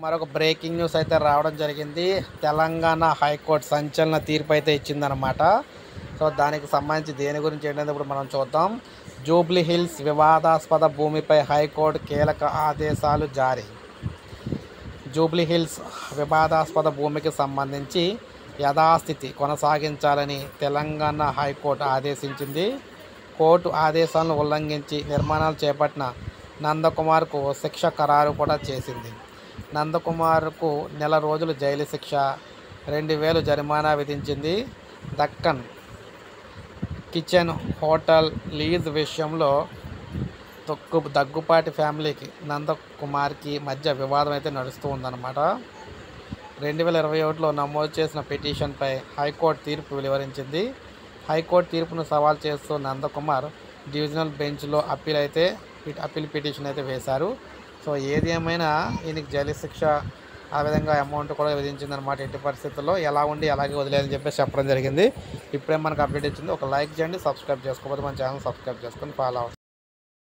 మరొక breaking news అయితే రావడం జరిగింది. తెలంగాణ హైకోర్టు సంచలన తీర్పు అయితే ఇచ్చిందనమాట. సో దానికి సంబంధించి దేని గురించి ఏంటంటే ఇప్పుడు మనం చూద్దాం. జూబ్లీ హిల్స్ వివాదాస్పద భూమిపై హైకోర్టు కీలక ఆదేశాలు జారీ. జూబ్లీ హిల్స్ వివాదాస్పద భూమికి సంబంధించి యథాస్థితి కొనసాగించాలని తెలంగాణ హైకోర్టు ఆదేశించింది. కోర్టు ఆదేశాలను ఉల్లంఘించి నిర్మాణాలు చేపట్టిన నందకుమార్కు శిక్ష ఖరారు కూడా చేసింది. నందకుమార్కు 1 నెల రోజులు జైలు శిక్ష, 2000 జరిమానా విధించింది. దక్కన్ కిచెన్ హోటల్ లీజ్ విషయంలో దగ్గుపాటి ఫ్యామిలీకి నందకుమార్కి మధ్య వివాదం అయితే నడుస్తూ ఉందన్నమాట. 2021లో నమోదు చేసిన పిటిషన్పై హైకోర్టు తీర్పు వెలువరించింది. హైకోర్టు తీర్పును సవాల్ చేస్తూ నందకుమార్ డివిజనల్ బెంచ్లో అప్పీల్ పిటిషన్ అయితే వేశారు. సో ఏది ఏమైనా ఈయనకి జైలు శిక్ష, ఆ విధంగా అమౌంట్ కూడా విధించిందనమాట. ఎట్టి పరిస్థితుల్లో ఎలా ఉండి అలాగే వదిలేదని చెప్పేసి చెప్పడం జరిగింది. ఇప్పుడే మనకు అప్డేట్ ఇచ్చింది. ఒక లైక్ చేయండి, సబ్స్క్రైబ్ చేసుకోకపోతే మన ఛానల్ సబ్స్క్రైబ్ చేసుకొని ఫాలో అవ్వండి.